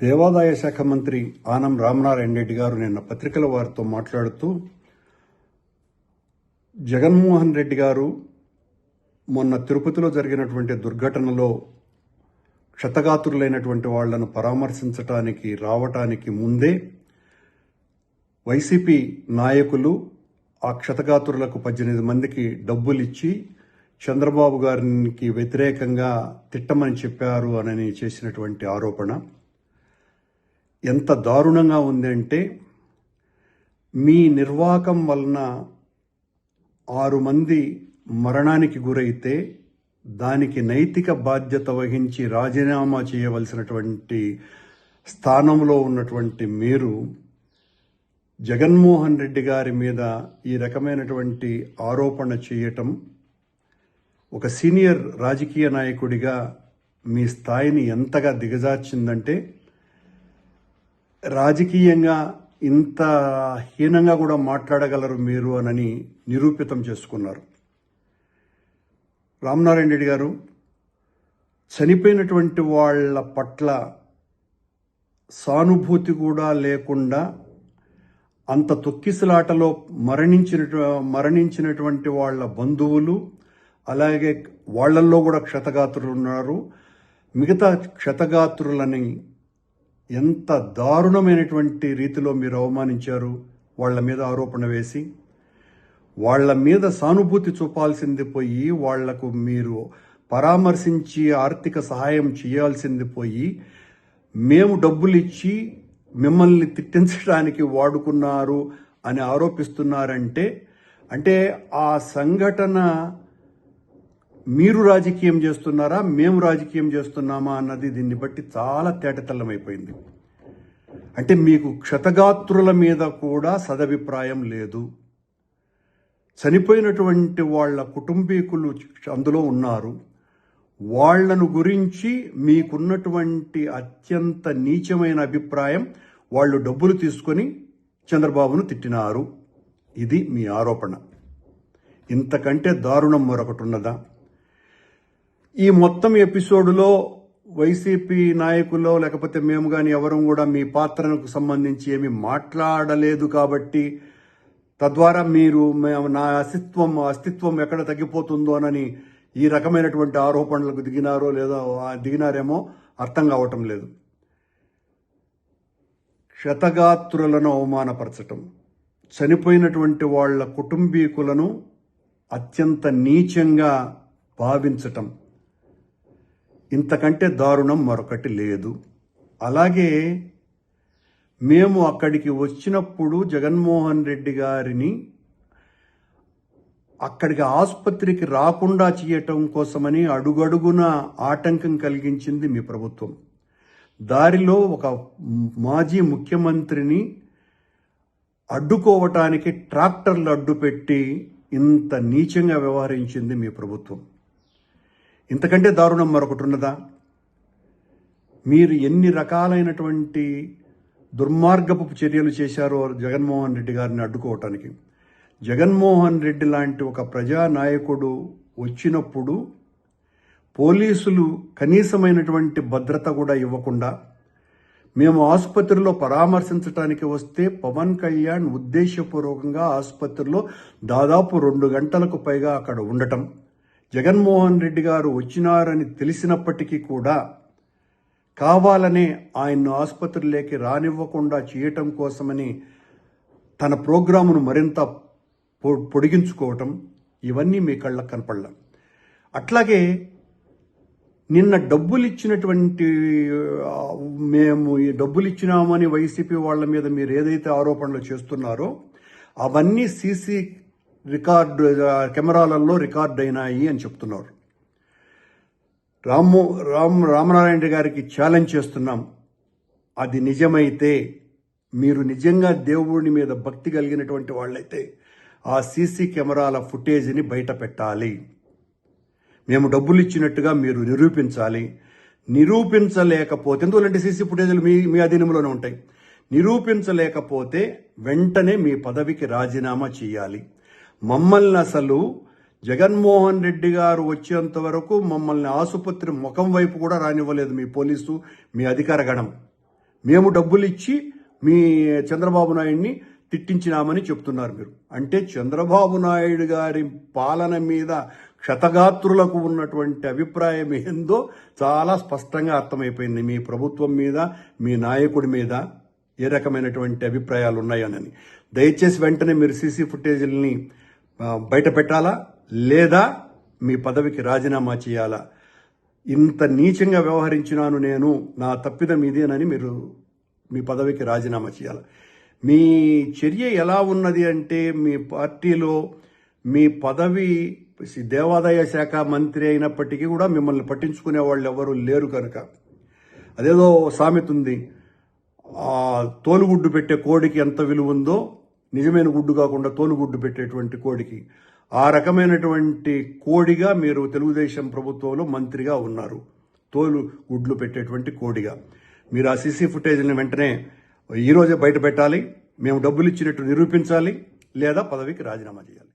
దేవాదాయ శాఖ మంత్రి ఆనం రామనారాయణ రెడ్డి గారు నిన్న పత్రికల వారితో మాట్లాడుతూ జగన్మోహన్ రెడ్డి గారు మొన్న తిరుపతిలో జరిగినటువంటి దుర్ఘటనలో క్షతగాత్రులైనటువంటి వాళ్లను పరామర్శించడానికి రావటానికి ముందే వైసీపీ నాయకులు ఆ క్షతగాత్రులకు 18 మందికి డబ్బులిచ్చి చంద్రబాబు గారికి వ్యతిరేకంగా తిట్టమని చెప్పారు అని చేసినటువంటి ఆరోపణ ఎంత దారుణంగా ఉందంటే, మీ నిర్వాకం వలన 6 మంది మరణానికి గురైతే దానికి నైతిక బాధ్యత వహించి రాజీనామా చేయవలసినటువంటి స్థానంలో ఉన్నటువంటి మీరు జగన్మోహన్ రెడ్డి గారి మీద ఈ రకమైనటువంటి ఆరోపణ చేయటం ఒక సీనియర్ రాజకీయ నాయకుడిగా మీ స్థాయిని ఎంతగా దిగజార్చిందంటే, రాజకీయంగా ఇంత హీనంగా కూడా మాట్లాడగలరు మీరు అని నిరూపితం చేసుకున్నారు. రామనారాయణ రెడ్డి గారు చనిపోయినటువంటి వాళ్ళ పట్ల సానుభూతి కూడా లేకుండా అంత తొక్కిసలాటలో మరణించినటువంటి వాళ్ళ బంధువులు, అలాగే వాళ్లల్లో కూడా క్షతగాత్రులు ఉన్నారు. మిగతా క్షతగాత్రులని ఎంత దారుణమైనటువంటి రీతిలో మీరు అవమానించారు. వాళ్ల మీద ఆరోపణ వేసి వాళ్ల మీద సానుభూతి చూపాల్సింది పోయి, వాళ్లకు మీరు పరామర్శించి ఆర్థిక సహాయం చేయాల్సింది పోయి, మేము డబ్బులు ఇచ్చి మిమ్మల్ని తిట్టించడానికి వాడుకున్నారు అని ఆరోపిస్తున్నారంటే, అంటే ఆ సంఘటన మీరు రాజకీయం చేస్తున్నారా, మేము రాజకీయం చేస్తున్నామా అన్నది దీన్ని బట్టి చాలా తేటతెల్లమైపోయింది. అంటే మీకు క్షతగాత్రుల మీద కూడా సదభిప్రాయం లేదు. చనిపోయినటువంటి వాళ్ళ కుటుంబీకులు అందులో ఉన్నారు. వాళ్లను గురించి మీకున్నటువంటి అత్యంత నీచమైన అభిప్రాయం, వాళ్ళు డబ్బులు తీసుకొని చంద్రబాబును తిట్టినారు. ఇది మీ ఆరోపణ. ఇంతకంటే దారుణం మరొకటి ఉన్నదా? ఈ మొత్తం ఎపిసోడ్లో వైసీపీ నాయకులు లేకపోతే మేము కానీ ఎవరూ కూడా మీ పాత్రకు సంబంధించి ఏమీ మాట్లాడలేదు కాబట్టి, తద్వారా మీరు నా అస్తిత్వం ఎక్కడ తగ్గిపోతుందోనని ఈ రకమైనటువంటి ఆరోపణలకు దిగినారేమో అర్థం కావటం లేదు. క్షతగాత్రులను అవమానపరచటం, చనిపోయినటువంటి వాళ్ళ కుటుంబీకులను అత్యంత నీచంగా భావించటం, ఇంతకంటే దారుణం మరొకటి లేదు. అలాగే మేము అక్కడికి వచ్చినప్పుడు జగన్మోహన్ రెడ్డి గారిని అక్కడికి ఆసుపత్రికి రాకుండా చేయటం కోసమని అడుగడుగున ఆటంకం కలిగించింది మీ ప్రభుత్వం. దారిలో ఒక మాజీ ముఖ్యమంత్రిని అడ్డుకోవటానికి ట్రాక్టర్లు అడ్డుపెట్టి ఇంత నీచంగా వ్యవహరించింది మీ ప్రభుత్వం. ఇంతకంటే దారుణం మరొకటి ఉన్నదా? మీరు ఎన్ని రకాలైనటువంటి దుర్మార్గపు చర్యలు చేశారో జగన్మోహన్ రెడ్డి గారిని అడ్డుకోవటానికి. జగన్మోహన్ రెడ్డి లాంటి ఒక ప్రజానాయకుడు వచ్చినప్పుడు పోలీసులు కనీసమైనటువంటి భద్రత కూడా ఇవ్వకుండా, మేము ఆసుపత్రిలో పరామర్శించడానికి వస్తే పవన్ కళ్యాణ్ ఉద్దేశపూర్వకంగా ఆసుపత్రిలో దాదాపు 2 గంటలకు పైగా అక్కడ ఉండటం, జగన్మోహన్ రెడ్డి గారు వచ్చినారని తెలిసినప్పటికీ కూడా కావాలనే ఆయన్ను ఆసుపత్రిలోకి రానివ్వకుండా చేయటం కోసమని తన ప్రోగ్రామును మరింత పొడిగించుకోవటం, ఇవన్నీ మీ కళ్ళకు కనపడలా. అట్లాగే నిన్న మేము ఈ డబ్బులు ఇచ్చినామని వైసీపీ వాళ్ళ మీద మీరు ఏదైతే ఆరోపణలు చేస్తున్నారో అవన్నీ సీసీ కెమెరాలలో రికార్డ్ అయినాయి అని చెప్తున్నారు. రామనారాయణ గారికి ఛాలెంజ్ చేస్తున్నాం. అది నిజమైతే, మీరు నిజంగా దేవుడి మీద భక్తి కలిగినటువంటి వాళ్ళైతే ఆ సీసీ కెమెరాల ఫుటేజ్ని బయట పెట్టాలి. మేము డబ్బులు ఇచ్చినట్టుగా మీరు నిరూపించాలి. నిరూపించలేకపోతే, ఎందుకంటే సీసీ ఫుటేజ్లు మీ అధీనంలోనే ఉంటాయి. నిరూపించలేకపోతే వెంటనే మీ పదవికి రాజీనామా చేయాలి. మమ్మల్ని అసలు జగన్మోహన్ రెడ్డి గారు వచ్చేంత వరకు మమ్మల్ని ఆసుపత్రి ముఖం వైపు కూడా రానివ్వలేదు మీ పోలీసు, మీ అధికార గణం. మేము డబ్బులు ఇచ్చి మీ చంద్రబాబు నాయుడిని తిట్టించినామని చెప్తున్నారు మీరు. అంటే చంద్రబాబు నాయుడు గారి పాలన మీద క్షతగాత్రులకు ఉన్నటువంటి అభిప్రాయం ఏందో చాలా స్పష్టంగా అర్థమైపోయింది. మీ ప్రభుత్వం మీద, మీ నాయకుడి మీద ఏ రకమైనటువంటి అభిప్రాయాలు ఉన్నాయనని. దయచేసి వెంటనే మీరు సీసీ ఫుటేజీలని బయట పెట్టాలా, లేదా మీ పదవికి రాజీనామా చేయాలా. ఇంత నీచంగా వ్యవహరించినాను నేను, నా తప్పిదం ఇదేనని మీరు మీ పదవికి రాజీనామా చేయాలి. మీ చర్య ఎలా ఉన్నది అంటే, మీ పార్టీలో మీ పదవి దేవాదాయ శాఖ మంత్రి అయినప్పటికీ కూడా మిమ్మల్ని పట్టించుకునే వాళ్ళు ఎవరు లేరు కనుక, అదేదో సామెత ఉంది, తోలుగుడ్డు పెట్టే కోడికి ఎంత విలువ ఉందో నిజమైన గుడ్డు కాకుండా తోలుగుడ్డు పెట్టేటువంటి కోడికి, ఆ రకమైనటువంటి కోడిగా మీరు తెలుగుదేశం ప్రభుత్వంలో మంత్రిగా ఉన్నారు. తోలు గుడ్లు పెట్టేటువంటి కోడిగా మీరు ఆ సీసీ ఫుటేజ్ని వెంటనే ఈరోజే బయట పెట్టాలి. మేము డబ్బులు ఇచ్చినట్టు నిరూపించాలి, లేదా పదవికి రాజీనామా చేయాలి.